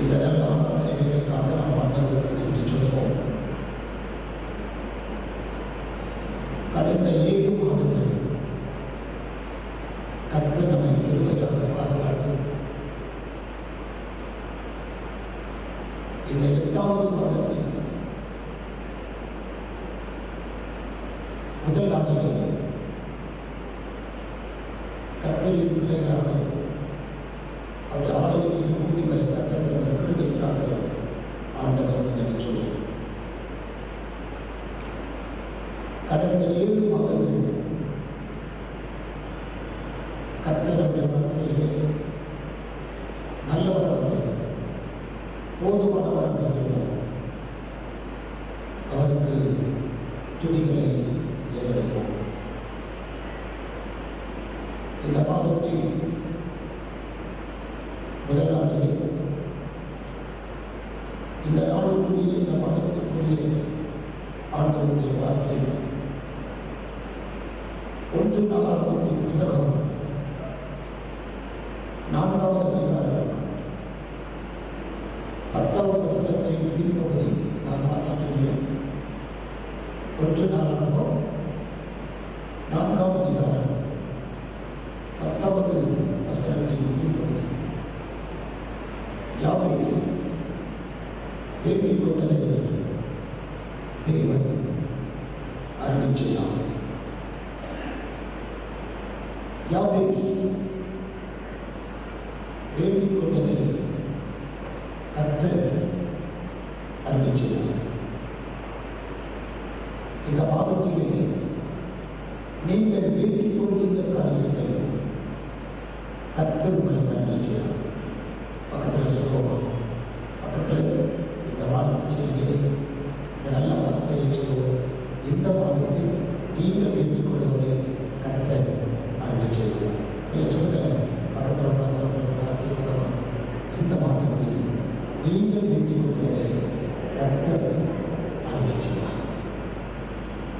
இந்த நல்ல ஆராதனைகளுக்காக நாம் ஆண்டவருக்கு நன்றி சொல்லுவோம். கடந்த 7 மாதங்கள் கர்த்தர் நம்மை கிருபையாக பாதுகாத்து இந்த 8வது மாதத்தில் முதல் நாளிலே கர்த்தரின் பிள்ளைகளாக அவருடைய ஆலயத்தில் கூடி வரை கர்த்தர் தந்த கிருபைக்காக ஆண்டவருக்கு நன்றி சொல்லுவோம். கடந்த 7 மாதங்கள் கர்த்தருடைய வார்த்தையிலே நல்லவராக போதுமானவராக இருந்தார். அவருக்கு துதிகளை ஏறெடுப்போம். இந்த மாதத்தில் முதல் நாளிலே இந்த நாளுக்குரிய இந்த மாதத்திற்குரிய ஆண்டவருடைய வார்த்தை 1 நாளாகமத்தின் புத்தகம் 4வது அதிகாரம் 10வது வசனத்தின் பின்பகுதி நான் வாசிக்கின்றேன். 1 நாளாகமம் 4வது அதிகாரம் 10வது வசனத்தின் பின்பகுதி. யாபேஸ் வேண்டிக் கொண்டதை தேவன் அறிவித்தார். யாபேஸ் வேண்டிக் கொண்டதை கர்த்தர் அறிவித்தார். இந்த மாதத்திலே நீங்கள் வேண்டிக் கொள்கின்ற காரியத்தை கர்த்தர் உங்களுக்கு அறிவித்தார். பக்கத்தில் சொல்லுவோம், பக்கத்தில் இந்த வார்த்தை செய்தியை, இந்த நல்ல வார்த்தையை சொல்லுவோம். இந்த மாதத்தில் நீங்கள் வேண்டிக் கொள்வதை கர்த்தர் அறிவித்தார். சொல்லுகிறேன், பக்கத்தில் பார்த்தவங்களுக்கு ஆசீர்வாதமாக இந்த மாதத்தில் நீங்கள் வேண்டிக் கொள்வதை கர்த்தர் அறிவித்தார்.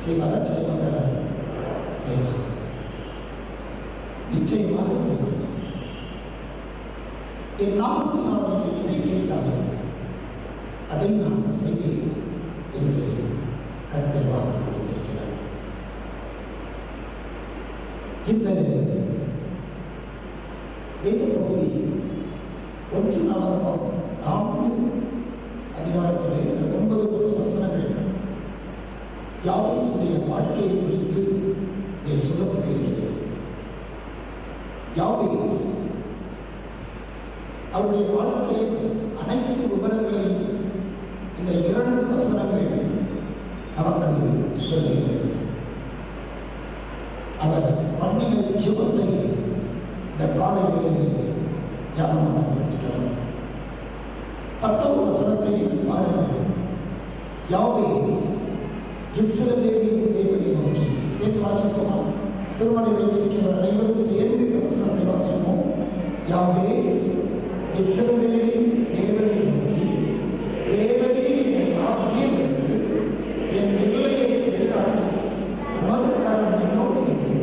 செய்வாரா? செய்ய மாட்டாரா? செய்வார். நிச்சயமாக செய்வார். என் நாமத்தினால் நீங்கள் எதை கேட்டாலும் அதை நான் செய்தேன் என்று கர்த்தர் வாக்கு கொடுத்திருக்கிறார். இந்த வேத பகுதி 1 நாளாகமம் 4 அதிகாரத்திலே இந்த 9-10 வசனங்கள் யாபேசுடைய வாழ்க்கையை குறித்து சொல்லப்பட்டிருக்கிறது. யாபேஸ் அவருடைய வாழ்க்கையின் அனைத்து விவரங்களையும் இந்த 2 வசனங்கள் நமக்கு சொல்லுகிறது. அவர் பண்ணின ஜெபத்தை இந்த காலையிலேயே தியானமாக சிந்திக்கலாம். 10வது வசனத்தை பாருங்கள். யாபேஸ் இஸ்ரவேலின் தேவனை நோக்கி, சேர்ந்து வாசிப்போம். திருமணை வைத்திருக்கிற அனைவரும் சேர்ந்து இந்த வசனத்தை வாசிப்போம். யாபேஸ் இஸ்ரவேலின் தேவனை நோக்கி, தேவனே என்னை ஆசீர்வதித்து என் எல்லையை பெரிதாக்கி உமது கரம் என்னோடு இருந்து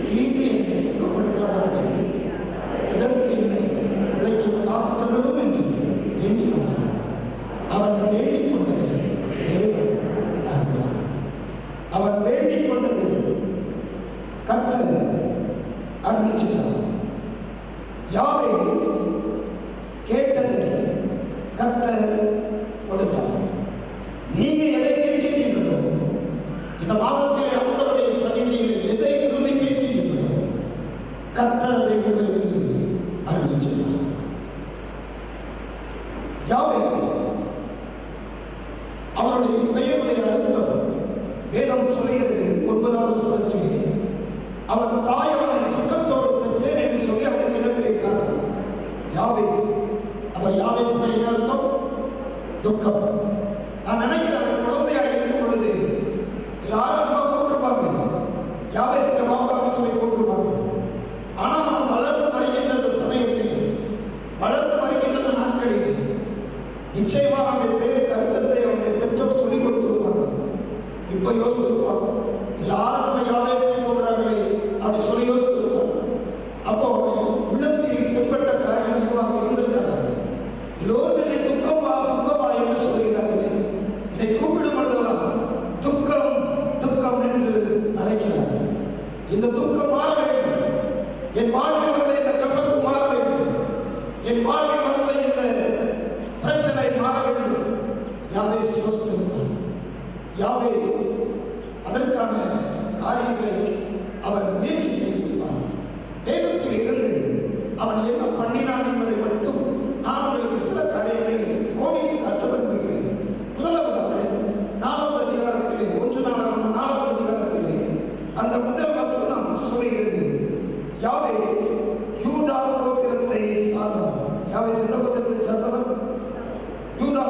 தீமை என்னை துக்கப்படுத்தாதபடிக்கு இதற்கு என்னை விலக்கி காத்தருளும் என்று வேண்டிக் கொண்டார். அவன் வேண்டிக் கொண்டதை தேவன் அறிந்தார். அவன் வேண்டிக் கொண்டது கர்த்தர் அறிவித்தார். யாபேஸ் கேட்டது கர்த்தர் கொடுத்தார். நீங்க எதை கேட்கிறீர்களோ, இந்த மாதத்திலே அவருடைய சந்நிதியில் எதை விரும்பி கேட்கிறீர்களோ கர்த்தர் அதை உங்களுக்கு அறிவித்தார். யாபேஸ் அவருடைய பெயருடைய அர்த்தம் வேதம் சொல்கிறது 9வது வசனத்திலே, அவன் தாய் அவனை துக்கத்தோடு பெற்றேன் என்று சொல்லி அவனுக்கு இடம்பெற்றார். யாபேஸ், அவன் யாபேஸ் என்ன அர்த்தம்? துக்கம். நான் நினைக்கிறேன், அவன் குழந்தையாக இருக்கும் பொழுது எல்லாரும் போட்டிருப்பாங்க, யாபேஸ்க்கு பாப்பான்னு சொல்லி போட்டிருப்பாங்க. ஆனால் அவன் வளர்ந்து வருகின்ற சமயத்தில், வளர்ந்து வருகின்ற நாட்களில் நிச்சயமாக அவனுடைய பேருக்கு அர்த்தத்தை அவனுடைய பெற்றோர் சொல்லிக் கொடுத்திருப்பாங்க. இப்ப யோசிச்சிருப்பாங்க, எல்லாரும் யாபேஸ் போடுறாங்களே அப்படி சொல்லி யோசிச்சிருப்பாங்க. அப்போ உள்ளத்தில் தென்பட்ட காரியம் இதுவாக இருந்திருக்கிறார். எல்லோரும்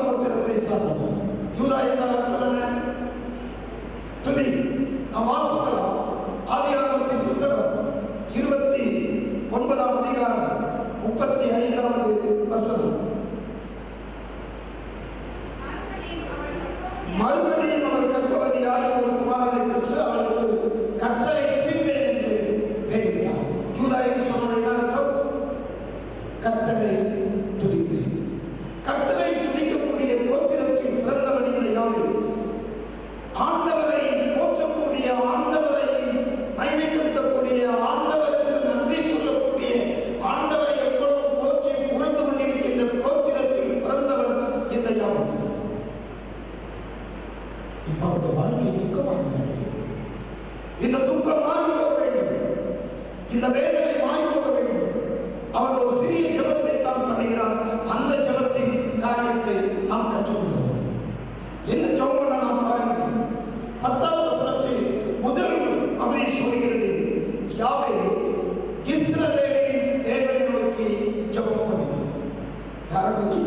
கோத்திரத்தை சார்ந்தவன். யூதா என்றால் அர்த்தம் என்ன? துதி. நாம் வாசிக்கலாம். ஆதியாகமத்தின் புத்தகம் 29ஆம் அதிகாரம் 35வது வசனம். மறுபடியும் அவள் கர்ப்பவதியாய் ஒரு குமாரனை பெற்று அவளுக்கு கர்த்தரை துதிப்பேன் என்று பெயரிட்டார். யூதா என்று சொன்ன என்ன அர்த்தம்? கர்த்தரை துதிப்பேன். கர்த்தரை துதிக்கக்கூடிய கோத்திரத்தில் பிறந்தவன் இந்த யாவேஸ். ஆண்டவரை போற்றக்கூடிய, ஆண்டவரை மகிமைப்படுத்தக்கூடிய, ஆண்டவருக்கு நன்றி சொல்லக்கூடிய, ஆண்டவரை எப்பொழுதும் போற்றி புகழ்ந்து கொண்டிருக்கின்ற கோத்திரத்தில் பிறந்தவன் இந்த யாவேஸ். இப்ப அவருடைய வாழ்க்கை துக்கமாக இருக்கிறது. இந்த துக்கம் மாறி போக வேண்டும், இந்த வேதனை மாறி போக வேண்டும். அவர் ஒரு சிறிய ஜெபத்தை தான் பண்ணுகிறார். அந்த ஜெபத்தின் காரியத்தை நாம் கற்றுக்கொள்வோம். என்ன ஜெபம் பண்ண நாம் பாருங்கள். 10வது வசனத்தில் முதல் பகுதி சொல்கிறது, யாவேஸ் இஸ்ரவேலின் தேவனை நோக்கி ஜெபம் பண்ணுகிறார். யாரை நோக்கி?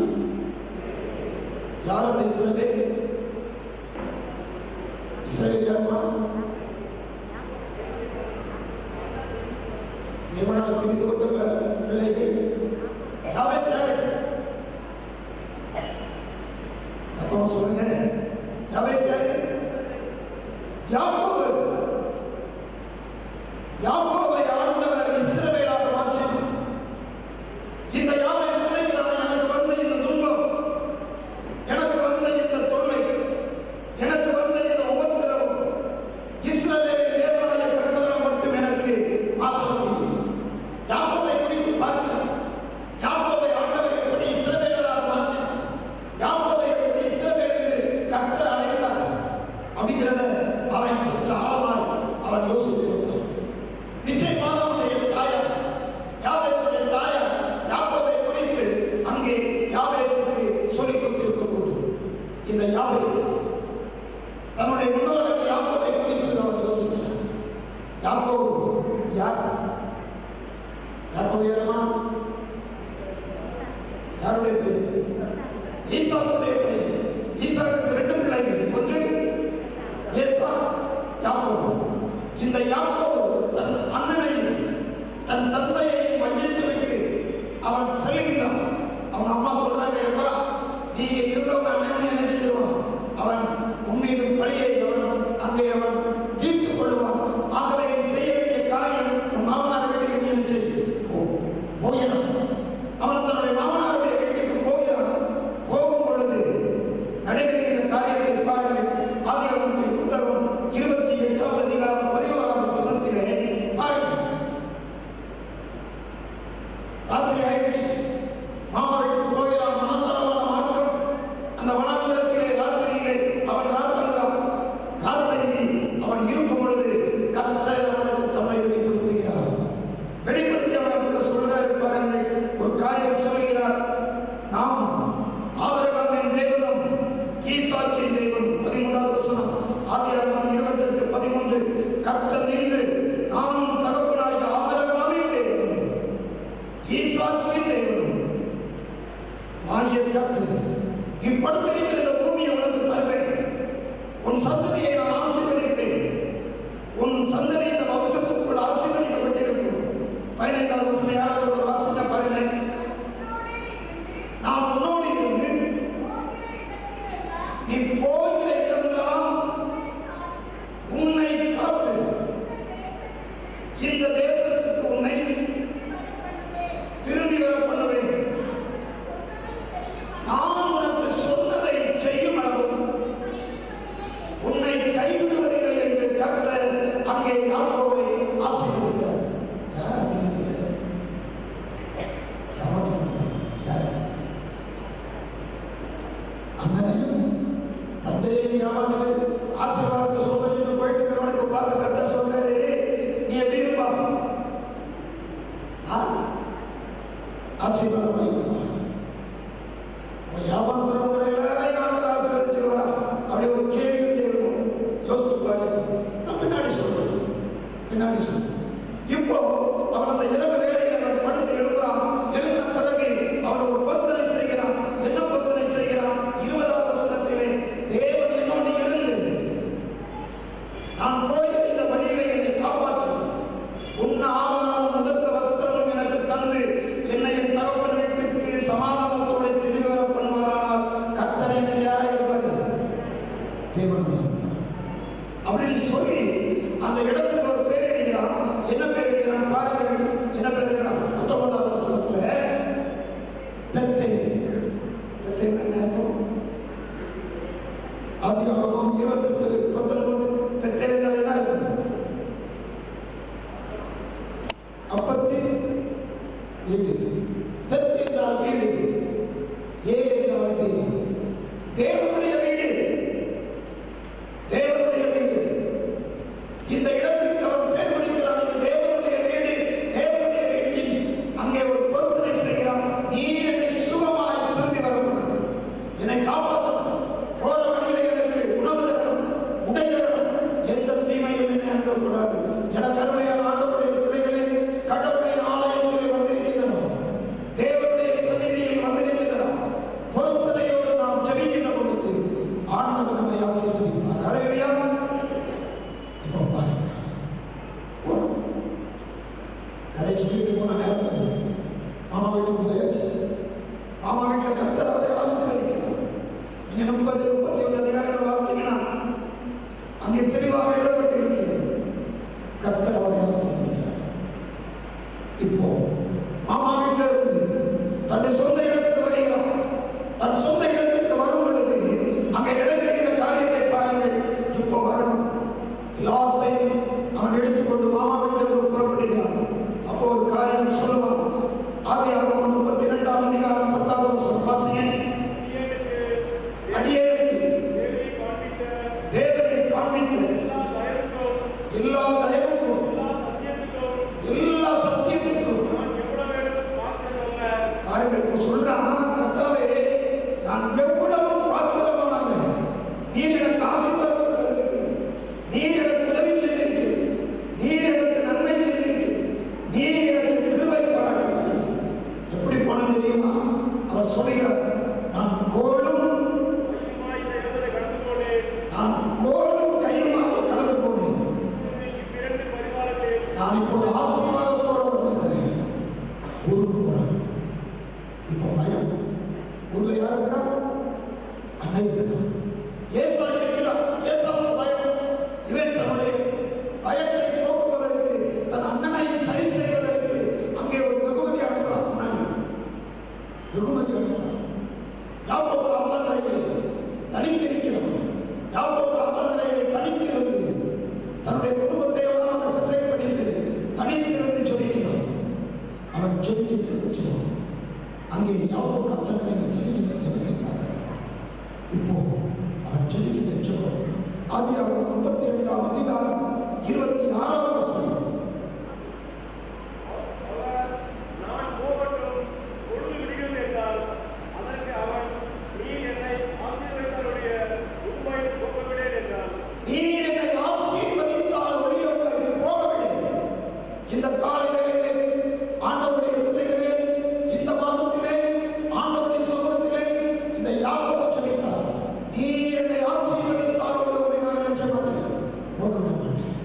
யார் அந்த இஸ்ரவேல்? இஸ்ரவேல் யாருமா? தேவனால் தெரிந்து கொண்ட பிள்ளைகள். யாவேஸ் யாரு? சத்தமா சொல்லுங்க. யாவேஸ் யாரு? யாக்கோபு. யாக்கோபை ஆண்டவர் இஸ்ரவேலாக மாற்றினார். இந்த யாவேஸ் நினைக்கிறான், எனக்கு வந்த இந்த துன்பம், எனக்கு வந்த இந்த தொல்லை, எனக்கு வந்த இந்த உபத்திரவம் இஸ்ரவேலின் தேவனாகிய கர்த்தரால் மட்டும் எனக்கு மாற்ற முடியும். யாக்கோபை குறித்து பார்க்கிறார். யாக்கோபை ஆண்டவர் எப்படி இஸ்ரவேலராக மாற்றினார், யாக்கோபை எப்படி இஸ்ரவேல் என்று கர்த்தர் அழைத்தார் அப்படிங்கிறத அவன் சற்று ஆழமாய் அவன் யோசித்து வந்தான். நிச்சயமாக அவனுடைய தாயார், யாவேசுடைய தாயார் யாக்கோபை குறித்து அங்கே யாவேசுக்கு சொல்லிக் கொடுத்திருக்கக்கூடும். இந்த யாவேஸ் தன்னுடைய முன்னோராக யாக்கோபை குறித்து அவன் யோசித்தார். யாக்கோபு யார்? யாக்கோபு யாருமா? யாருடைய பெயர்? ஈசாக்குடைய பெயர். ஈசாக்குக்கு 2 பிள்ளைகள், ஒன்று ஏசா, யாக்கோபு. இந்த யாக்கோபு தன் அண்ணனையும் தன் தந்தையை வஞ்சித்துவிட்டு அவன் செல்கின்றான். அவன் அம்மா சொல்றாங்க, எப்பா நீங்க இருந்தவங்க அண்ணனை என்ன செஞ்சிருவான், அவன் உன்மீது பழியை அவன் அங்கே அவன் தீர்த்துக் கொள்வான். ஆகவே நீ செய்ய வேண்டிய காரியம் உன் மாமனார் வீட்டுக்கு நீ போகிறான். அவன் தன்னுடைய மாமனாருடைய வீட்டுக்கு போகிறான். போகும் பொழுது நடைபெறுகிற காரியத்தை பாருங்கள். ஆதியாகமத்தின் புத்தகம் 28ஆம் அதிகாரம் 11ஆம் வசனத்திலே பாருங்கள். ராத்திரி ஆயிடுச்சு, மாமா வீட்டுக்கு போகிறான். வனாந்தரமான மார்க்கம். அந்த வனாந்தரத்திலே ராத்திரியிலே அவன் ராத்திரிகிறான். ராத்திரி அவன் இருக்கும் பொழுது கர்த்தர் அவனுக்கு தம்மை வெளிப்படுத்துகிறார். வெளிப்படுத்தி அவனுக்கு சொல்றாரு பாருங்கள். ஒரு காரியம் சொல்லுகிறார், நாம் ஆபிரகாமின் தேவனும் ஈசாக்கின் தேவனும். 13வது வசனம், ஆதியாகமம் 28:13. கர்த்தர் நின்று நானும் தகப்பனாகிய ஆபிரகாமின் தேவனும் ஈசாக்கின் தேவனும் ஆகிய கர்த்தர் இப்படத்திலிருக்கிற இந்த பூமியை உனக்கு தருவேன். உன் சந்ததியை நான் ஆசீர்வதிப்பேன். உன் சந்ததி இந்த வம்சத்துக்குள் ஆசீர்வதிக்கப்பட்டிருக்கும். 15வது வசனம் யாராவது ஒரு வாசிக்க பாருங்க. நான் உன்னோடு இருந்து நீ போகிற இடமெல்லாம் உன்னை காத்து இந்த தேசத்துக்கு உன்னை திரும்பி வர பண்ணுவேன். நான் உனக்கு சொன்னதை செய்யும் அளவும் உன்னை கைவிடுவதில்லை என்று கர்த்தர் அங்கே யாக்கோபை ஆசீர்வதிக்கிறார். யார் ஆசீர்வதிக்கிறார்? யார்? அண்ணனையும் தந்தையையும் ஏமாத்திட்டு ஆசீர்வாதத்தை சொல்லிட்டு போயிட்டு இருக்கிறவனுக்கு பார்த்து கர்த்தர் சொல்றாரு, நீ எப்படி இருப்பா? ஆசீர்வாதமாக இருப்பான். வியாபாரத்தில் எல்லாரையும் ஆண்டவர் ஆசீர்வதிச்சிருவார். அப்படி ஒரு கேள்வி தேடும். யோசித்து பாரு. நான் பின்னாடி சொல்றேன். இப்போ அவன் அந்த இரவு வேளையில் அவன் படுத்து எழுப்புறான். எழுப்பின பிறகு அவன் ஒரு பத்தனை செய்கிறான். என்ன பத்தனை செய்கிறான்? ஆதியாகமம் 28:19 பெத்தேல் என்றால் என்ன அர்த்தம்? அப்பத்தின் வீடு. பெத் என்றால் வீடு, ஏல் என்றால் தெய்வம். தேவனுடைய வீடு, தேவனுடைய வீடு. இந்த இடத்திற்கு அவன் பேர் கொடுக்கிறான், இது தேவனுடைய வீடு. தேவனுடைய வீட்டில் அங்கே ஒரு பொருத்தனை செய்கிறான். நீ என்னை சுகமாய் திரும்பி வரணும், என்னை காப்பாற்றணும், போற வழியில எனக்கு உணவு தரணும், உடை தரணும், எந்த தீமையும் என்னை அணுகக்கூடாது. எனக்கு அருமையான ஆண்டவருடைய பிள்ளைகளே, கடவுளின் ஆலயத்தில் வந்திருக்கின்றனர், தேவனுடைய சந்நிதியில் வந்திருக்கின்றனர். பொருத்தனையோடு நாம் ஜெபிக்கின்ற பொழுது ஆண்டவர் நம்மை ஆசீர்வதிப்பார். ஹல்லேலூயா. இப்போ பாருங்க, கதை சொல்லிட்டு போன நேரத்தில் மாமா வீட்டுக்கு போயாச்சு. மாமா வீட்டில் கர்த்தர் அவரை ஆசீர்வதிக்கிறார். நீங்க 30-31 அதிகாரங்கள் வாசித்தீங்கன்னா அங்கே தெளிவாக எழுதப்பட்டிருக்கிறது, கர்த்தர் அவரை ஆசீர்வதிக்கிறார். இப்போ மாமா வீட்டில் இருந்து தன்னுடைய சொந்த இடத்துக்கு வருகிறார். தன் சொந்த இடத்திற்கு வரும் பொழுது அங்கே நடக்கிற காரியத்தை பாருங்கள். இப்போ வரணும், எல்லாத்தையும் அவன் எடுத்துக்கொண்டு மாமா வீட்டிலிருந்து புறப்படுகிறான். அப்போ ஒரு காரியம் சொல்லுவான். ஆதியாகமம் 32ஆம் அதிகாரம் 10வது வசனம் வாசிங்க. அடியேனுக்கு தேவனை காண்பித்த எல்லா தயவுக்கும் எல்லா சத்தியத்துக்கும் பாருங்கள். இப்போ சொல்றான், கர்த்தாவே நான் எவ்வளவு பாத்திரமானாங்க, நீர் எனக்கு ஆசீர்வாதத்திற்கு, நீர் எனக்கு உதவி செய்திருக்கு, நீர் எனக்கு நன்மை செய்திருக்கு, நீர் எனக்கு கிருபை பாராட்டிருக்கு. எப்படி போன தெரியுமா? அவர் சொல்கிறார், நான் கோலும் கையுமாக கடந்து போனேன். நான் இப்போது ஆசீர்வாதத்தோடு வந்திருக்கிறேன். ஊருக்கு போறேன். இப்போ பயம். ஊர்ல யார் இருக்கா? அன்னை இருக்கா? ஏசா இருக்கிறார். ஏசாவுக்கு பயம். இவன் தன்னுடைய பயத்தை போக்குவதற்கு, தன் அண்ணனை சரி செய்வதற்கு அங்கே ஒரு வெகுமதி அனுப்புறான். முன்னாடி வெகுமதி அனுப்புறான். யாக்கோபு ஆற்றங்கரையிலே தனித்திருக்கிறவன். யாக்கோபு ஆற்றங்கரையிலே தனித்திருந்து தன்னுடைய குடும்பத்தை எல்லாம் செப்பரேட் பண்ணிட்டு தனித்திருந்து ஜெபிக்கிறான். அவன் ஜெபிக்க அங்கே யாக்கோபு ஆற்றங்கரையிலே ஜெபிக்கிற ஜெபத்தை பார்க்கிறான். இப்போ அவன் ஜெபிக்கிற ஜெபம் ஆதியாகமம் 32ஆம் அதிகாரம் 26வது வசனம். இந்த காலையிலே ஆண்டவருடைய பிள்ளைகளே, இந்த மாதத்திலே ஆண்டவருடைய சமூகத்திலே இந்த யாக்கோபு ஜெபித்தார், நீர் என்னை ஆசீர்வதித்தால் ஒருவரை நான் நினைச்ச மாட்டேன், போக விட மாட்டேன்.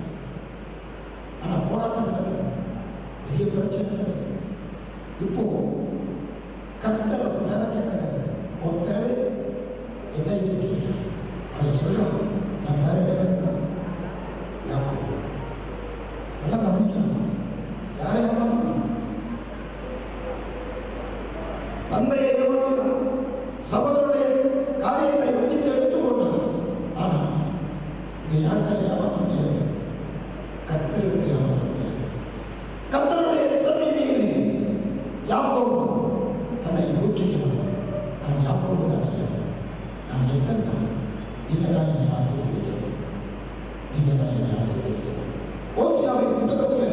ஆனா போராட்டம் நடக்குது, பெரிய பிரச்சனை நடக்குது. இப்போ கர்த்தர் பேர கேட்கிறாரு, உன் பேரு என்ன இருக்கிறீங்க? அதை சொல்றான், என் பேர பேர் யாக்கோபு. நல்லா கவனிக்கணும், யாரை ஏமாத்தினான்? தந்தையை ஏமாத்தினான், சகோதரனுடைய காரியத்தை வகித்து எடுத்துக் கொண்டான். ஆனா இந்த யாருக்காக ஏமாற்ற முடியாது, கர்த்தரிடத்தை ஏமாற்ற முடியாது. கர்த்தருடைய சந்நிதியிலே யாக்கோபு தன்னை ஊற்றுகிறான். நான் யாக்கோபு தான், நான் எத்தனை தான், நீங்க தான் என்னை ஆசீர்வதிக்கணும், நீங்க தான் என்னை ஆசீர்வதிக்கணும். ஓசியாவின் புத்தகத்தில்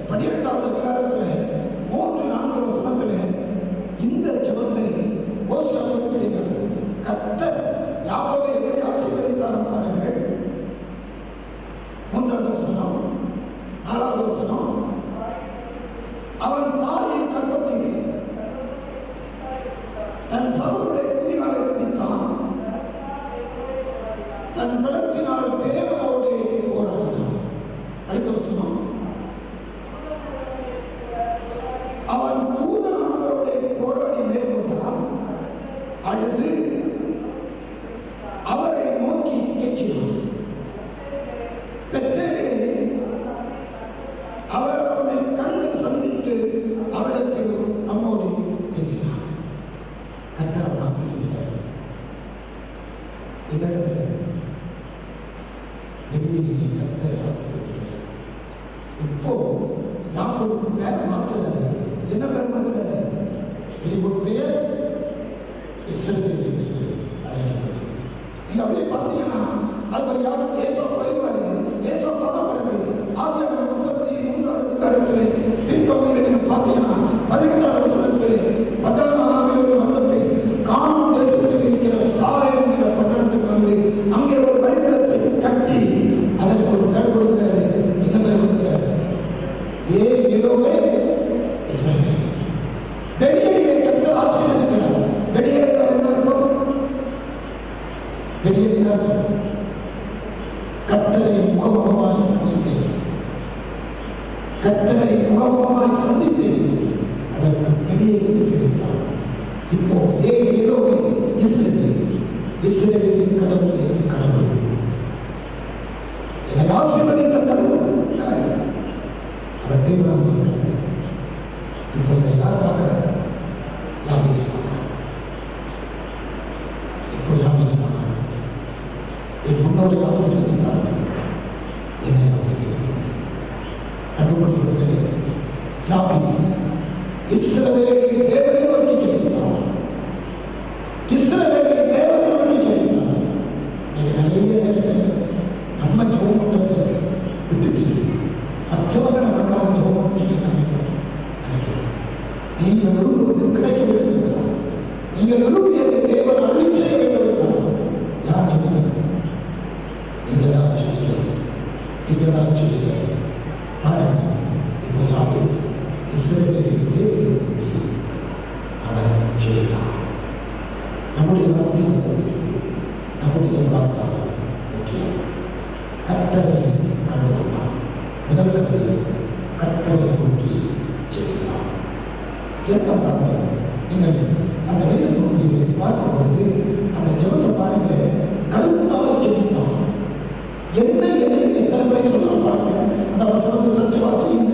12வது அதிகாரத்தில் 3-4 வசனத்தில் இந்த ஜெபத்தை ஓசியா குறிப்பிடுகிறார். கர்த்தர் யாக்கோபை எப்படி ஆசீர்வதித்தார் பாருங்கள். 3வது வசனம், 4வது வசனம். அவன் தாயின் கர்ப்பத்தில் தன் சகோதரனுடைய குதிகாலை பிடித்தான், தன் பலத்தினால் தேவனோடு போராடினான். அடுத்த வசனம், அவன் தூதனானவரோடு போராடி மேற்கொண்டான், அழுது அவரை நோக்கி கேட்கிறான். பெத்தேலிலே அவர் அவனை கண்டு சந்தித்து அவரிடத்தில் நம்மோடு பேசினார். கர்த்தர் ஆசீர்வதிப்பார். இந்த இடத்துல அவருக்கு பேரை மாத்துறாரு. என்ன பேர் மாத்துறாரு? இது ஒரு பெயர் இஸ்ரவேல் என்று அழைக்கப்படும். நீங்க அப்படியே பார்த்தீங்கன்னா அது ஒரு யாரும் ஏசோ போயிடுவாரு. ஏசோ போன பிறகு ஆதியாகமம் 33ஆம் அதிகாரத்திலே பின்பகுதியில் நீங்க பார்த்தீங்கன்னா 18ஆம் வசனத்திலே 14ஆம் வந்தபடி கானான் தேசத்தில் இருக்கிற சாலேம் என்கிற பட்டணத்துக்கு வந்து அங்கே ஒரு பலிபீடத்தை கட்டி அதற்கு ஒரு பேர் கொடுக்கிறாரு. என்ன பேர் கொடுக்கிறாரு? எகோவா இஸ்ரவேல். வெளியேறிய கர்த்தர் ஆசீர்வதிக்கிறார். வெளியேறினார் என்ன அர்த்தம்? வெளியேறினார் கர்த்தரை முகமுகமாய் சந்தித்தேன், கர்த்தரை முகமுகமாய் சந்தித்தேன் என்று அதற்கு வெளியேறிவிட்டார். இப்போ எகோவா இஸ்ரவேல், இஸ்ரவேலின் கடவுளே கடவுள், என்னை ஆசீர்வதித்த கடவுள் அவர் தேவனாக இருக்கிறார். இப்பொழுது யார் பார்க்கிறார்? யாவேஸ் பார்க்கிறார். இப்போ யாவேஸ் பார்க்கிறார். என் முன்னோரை ஆசீர்வதித்தார், என்னை ஆசீர்வதித்தார். நடுக்கத்திற்குள்ளே யாவேஸ் இஸ்ரவேலின் தேவனை நோக்கி ஜெபித்தார். இஸ்ரவேலின் தேவனை நோக்கி ஜெபித்தார். நீங்க நிறைய நேரத்தில் நம்ம ஜெபம் பண்றதை விட்டுட்டு மற்றவங்க நமக்காக ஜெபம் பண்ணிட்டு நினைக்கிறோம். நீங்க விரும்புவது கிடைக்க வேண்டும் என்றால், நீங்க விரும்பியதை தேவன் அருளி செய்ய வேண்டும் என்றால் யார் ஜெபிக்கிறது? இதெல்லாம் ஜெபிக்கிறது, இதெல்லாம் ஜெபிக்கிறது. பாருங்க, இப்போ யாவேஸ் இஸ்ரவேலின் தேவனை நோக்கி அவர் ஜெபித்தார். நம்முடைய ஆசீர்வாதத்திற்கு நம்முடைய வார்த்தை முக்கியம். கர்த்தரை கண்டுகொண்டார். முதல் காரியம் கர்த்தரை நோக்கி ஜெபித்தார். இரண்டாவதாக நீங்கள் அந்த வேத பகுதியை பார்க்கும் பொழுது அந்த ஜெபத்தை பாருங்க, கருத்தால் ஜெபித்தான். என்ன என்ன எத்தனை முறை சொல்றாங்க பாருங்க. அந்த வசனத்தை சற்று வாசியுங்க.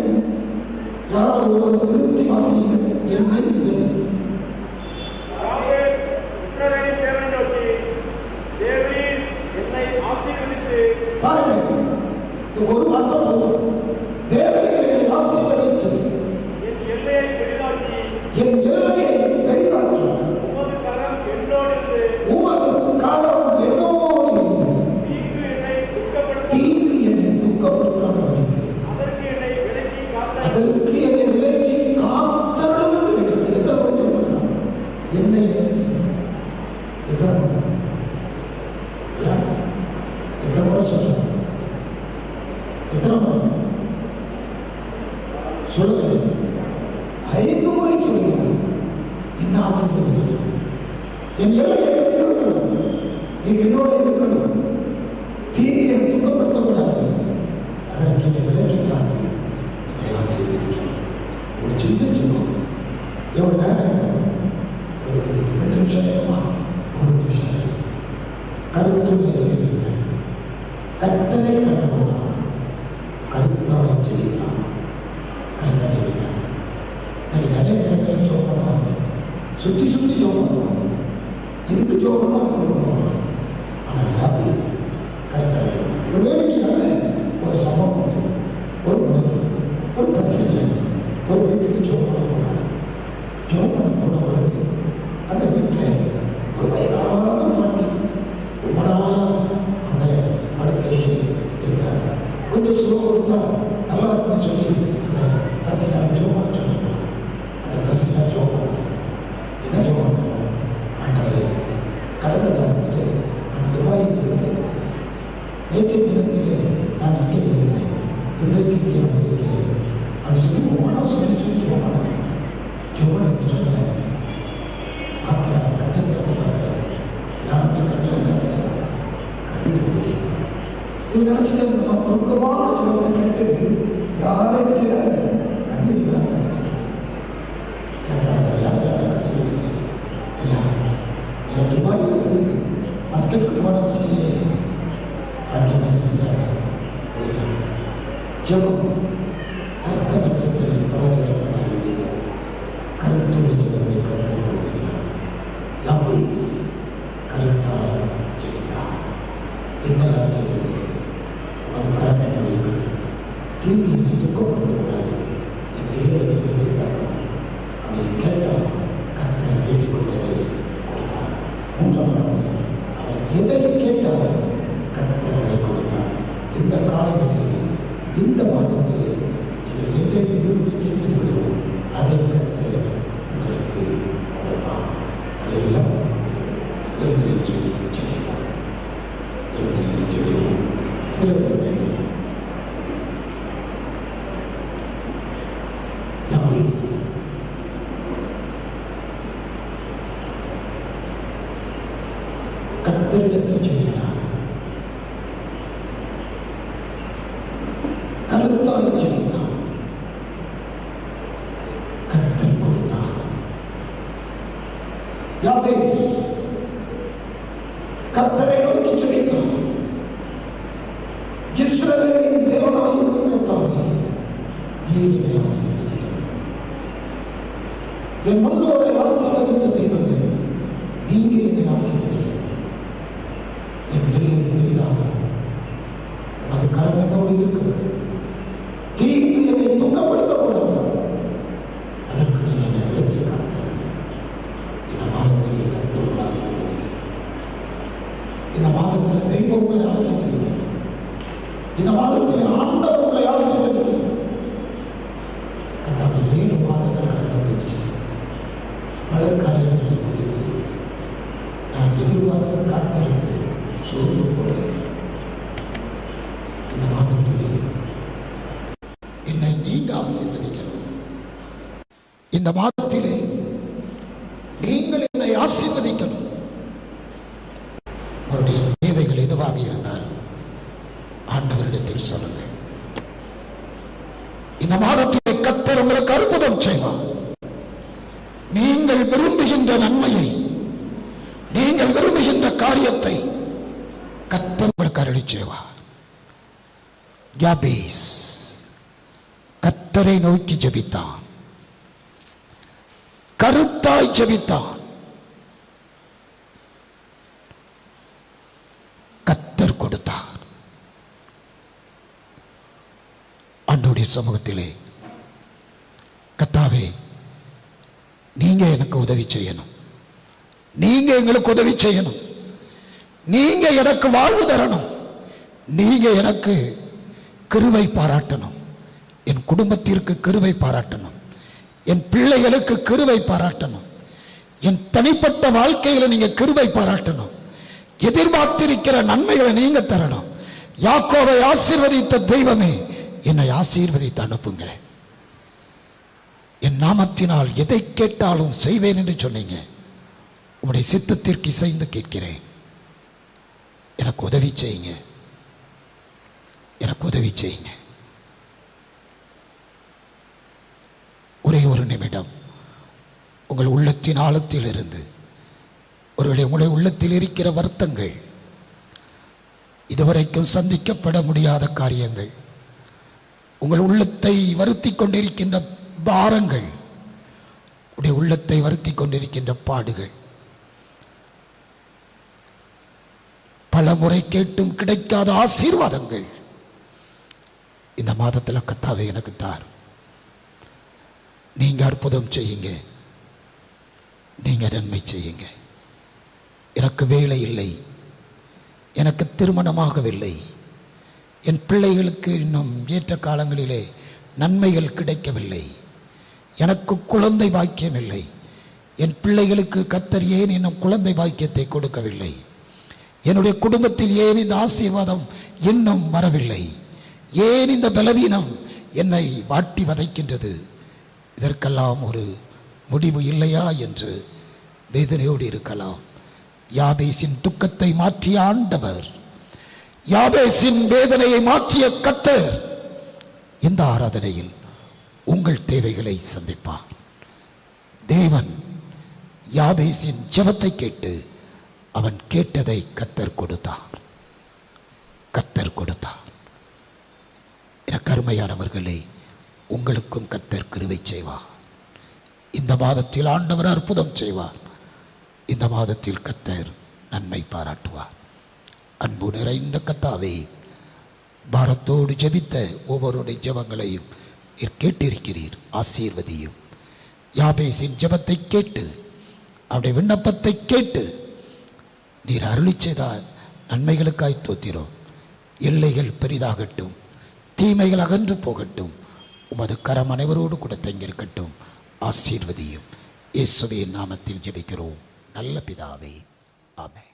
யாராவது ஒரு திருத்தி வாசியுங்க. என்ன பாருங்க, ஒரு வார்த்தை போதும். தேவனை என்னை ஆசீர்வதித்து என் எல்லையை பெரிதாக்கி உமது கரம் என்னோடு இருந்து தீங்கு என்னை துக்கப்படுத்தாத அதற்கு என்னை விலக்கி காத்தருளும் என்று வேண்டுகிறேன். எத்தனை முறை சொல்றாங்க? என்னை எத்தனை முறை சொல்றாங்க? எத்தனை முறை சொல்லுங்க? 5 முறை சொல்லுகிறார். என்ன ஆசைப்படுகிறது? என் எல்லையை இருக்கணும், நீங்க என்னோட இருக்கணும், தீனியை துக்கப்படுத்தக்கூடாது, அதற்கு என்னை விலக்கி காத்து என்னை ஆசீர்வதிக்கணும். ஒரு சின்ன சின்னம் எவ்வளவு நேரம்? ஒரு 2 நிமிஷம் இருக்குமா? 1 நிமிஷம். கருத்துள்ள கர்த்தரை கண்டுகொண்டார். கருத்தாக ஜெபித்தார். கருத்தாக ஜெபித்தார். நிறைய நேரங்களில் ஜோம் பண்ணுவாங்க, சுற்றி ஜோம் பண்ணுவாங்க. எதுக்கு ஜோம் பண்ணுவாங்க? ஆனால் யாவேஸ் கருத்தாக ஜோம். ஒரு வேடிக்கையான ஒரு சம்பவம் உண்டு. ஒரு முறை ஒரு பிரச்சனை ஒரு வீட்டுக்கு ஜோம் பண்ண போனாங்க. ஜோம் பண்ண போன பொழுது அந்த வீட்டில் ஒரு வயதான பாட்டி ரொம்ப நாள் அந்த படுக்கையிலே இருக்கிறாங்க. கொஞ்சம் சுகம் கொடுத்தா நல்லா இருக்குன்னு சொல்லி அந்த அரசியலாக ஜோம் பண்ண சொன்னாங்க. அந்த அரசியலாக ஜோம் பண்ணாங்க. என்ன ஜோம் பண்ணாங்க? ஆண்டவரே, கடந்த காலத்தில் நான் துபாயில் இருந்தேன், நேற்று தினத்திலே நான் இங்கே இருந்தேன், இன்றைக்கு இங்கே வந்திருக்கிறேன் அப்படின்னு சொல்லி ஒவ்வொன்றா சொல்லி ஜோம் பண்ணாங்க. ஜோம் பண்ண சொன்னேன். பார்க்குறா, கட்டத்தை பார்க்குறேன், எல்லாருமே கட்டில் கட்டி இது நினைச்சிட்டு நம்ம குறுக்கமான ஜபத்தை கேட்டு யாரும் என்ன செய்யறாங்க? கண்டிப்பாக நினைச்சாங்க. கேட்டாங்க, எல்லாரும் கட்டி கொடுக்குறேன். ஐயா, நீங்கள் துபாயில் இருந்து மஸ்கட்டுக்கு போனது செய்ய கண்டிப்பாக செஞ்சாங்க. ஜபம் அர்த்தமற்ற பலனை மாறிவிடுகிறார். கருத்துள்ள ஜபத்தை கருத்தை கொடுக்கிறார். யாவேஸ் கருத்தால் ஜெபித்தார். என்ன ஆசைப்படுகிறது? அது கரங்களை இருக்கட்டும், தீங்கு துக்கப்படுத்தக்கூடாது, யாபேஸ் கர்த்தரை நோக்கி ஜெபித்தான். இஸ்ரவேலின் தேவனாகிய கர்த்தாவே, நீர் என்னை ஆசீர்வதியும். என் முன்னோரை ஆசீர்வதித்த தெய்வமே, நீங்க என்னை ஆசீர்வதியும். என் எல்லை பெரிதாகும். அது கரம் என்னோடு இருக்கிறது. தீங்கு என்னை துக்கப்படுத்தக்கூடாது. அதற்கு நீ என்னை விளக்கி காக்க. இந்த மாதத்தில் கர்த்தர் ஆசீர்வதிக்கும். இந்த மாதத்தில் தெய்வம் உங்களை ஆசீர்வதிக்கும். இந்த மாதத்தில் ஆண்டவர் உங்களை ஆசீர்வதிக்கும். கடந்த 7 மாதங்கள் கடந்து போயிடுச்சு. பல காரியங்களை குறித்து நான் எதிர்பார்த்து காத்திருந்து சோர்ந்து போனேன். இந்த மாதத்திலே என்னை நீங்க ஆசீர்வதிக்கணும். இந்த மாதத்திலே நீங்கள் என்னை ஆசீர்வதிக்கணும். உங்களுடைய தேவைகள் எதுவாக இருந்தாலும் ஆண்டவரிடத்தில் சொல்லுங்கள். இந்த மாதத்திலே கர்த்தர் உங்களுக்கு அற்புதம் செய்வார். நீங்கள் விரும்புகின்ற நன்மையை, நீங்கள் விரும்புகின்ற காரியத்தை கர்த்தர் உங்களுக்கு அருளி செய்வார். யாபேஸ் கர்த்தரை நோக்கி ஜெபித்தான். கருத்தாய் ஜெபித்தான். கர்த்தர் கொடுத்தார். ஆண்டவருடைய சமூகத்திலே, கர்த்தாவே, நீங்க எனக்கு உதவி செய்யணும். நீங்க எங்களுக்கு உதவி செய்யணும். நீங்க எனக்கு வாழ்வு தரணும். நீங்க எனக்கு கிருபை பாராட்டணும். என் குடும்பத்திற்கு கிருபை பாராட்டணும். என் பிள்ளைகளுக்கு கிருபை பாராட்டணும். என் தனிப்பட்ட வாழ்க்கையில் நீங்க கிருபை பாராட்டணும். எதிர்பார்த்திருக்கிற நன்மைகளை நீங்க தரணும். யாக்கோபை ஆசீர்வதித்த தெய்வமே, என்னை ஆசீர்வதித்து அனுப்புங்க. என் நாமத்தினால் எதை கேட்டாலும் செய்வேன் என்று சொன்னீங்க. உங்களுடைய சித்தத்திற்கு இசைந்து கேட்கிறேன். எனக்கு உதவி செய்யுங்க. எனக்கு உதவி செய்யுங்க. ஒரே ஒரு நிமிடம் உங்கள் உள்ளத்தின் ஆழத்தில் இருந்து, ஒருவேளை உங்களுடைய உள்ளத்தில் இருக்கிற வருத்தங்கள், இதுவரைக்கும் சந்திக்கப்பட முடியாத காரியங்கள், உங்கள் உள்ளத்தை வருத்தி கொண்டிருக்கின்ற பாரங்கள், உடைய உள்ளத்தை வருத்தி கொண்டிருக்கின்ற பாடுகள், பல முறை கேட்டும் கிடைக்காத ஆசீர்வாதங்கள், இந்த மாதத்தில் கர்த்தாவே எனக்கு தார். நீங்க அற்புதம் செய்யுங்க. நீங்க நன்மை செய்யுங்க. எனக்கு வேலை இல்லை. எனக்கு திருமணமாகவில்லை. என் பிள்ளைகளுக்கு இன்னும் ஏற்ற காலங்களிலே நன்மைகள் கிடைக்கவில்லை. எனக்கு குழந்தை பாக்கியம் இல்லை. என் பிள்ளைகளுக்கு கர்த்தர் ஏன் இன்னும் குழந்தை பாக்கியத்தை கொடுக்கவில்லை? என்னுடைய குடும்பத்தில் ஏன் இந்த ஆசீர்வாதம் இன்னும் வரவில்லை? ஏன் இந்த பலவீனம் என்னை வாட்டி வதைக்கின்றது? இதற்கெல்லாம் ஒரு முடிவு இல்லையா என்று வேதனையோடு இருக்கலாம். யாபேசின் துக்கத்தை மாற்றிய ஆண்டவர், யாபேசின் வேதனையை மாற்றிய கர்த்தர் இந்த ஆராதனையில் உங்கள் தேவைகளை சந்திப்பார். தேவன் யாபேசின் ஜெபத்தை கேட்டு அவன் கேட்டதை கர்த்தர் கொடுத்தார். கர்த்தர் கொடுத்தார். எனக்கு அருமையானவர்களே, உங்களுக்கும் கர்த்தர் கிருபை செய்வார். இந்த மாதத்தில் ஆண்டவர் அற்புதம் செய்வார். இந்த மாதத்தில் கர்த்தர் நன்மை பாராட்டுவார். அன்பு நிறைந்த கர்த்தாவே, பாரத்தோடு ஜெபித்த ஒவ்வொருடைய ஜெபங்களையும் கேட்டிருக்கிறீர். ஆசீர்வதியும். யாபேசின் ஜெபத்தை கேட்டு, அவருடைய விண்ணப்பத்தை கேட்டு நீர் அருளி செய்த நன்மைகளுக்காய் தோத்திரோம். எல்லைகள் பெரிதாகட்டும், தீமைகள் அகன்று போகட்டும். உமது கரம் அனைவரோடு கூட தங்கியிருக்கட்டும். ஆசீர்வதியும். இயேசுவின் நாமத்தில் ஜெபிக்கிறோம் நல்ல பிதாவே. ஆமென்.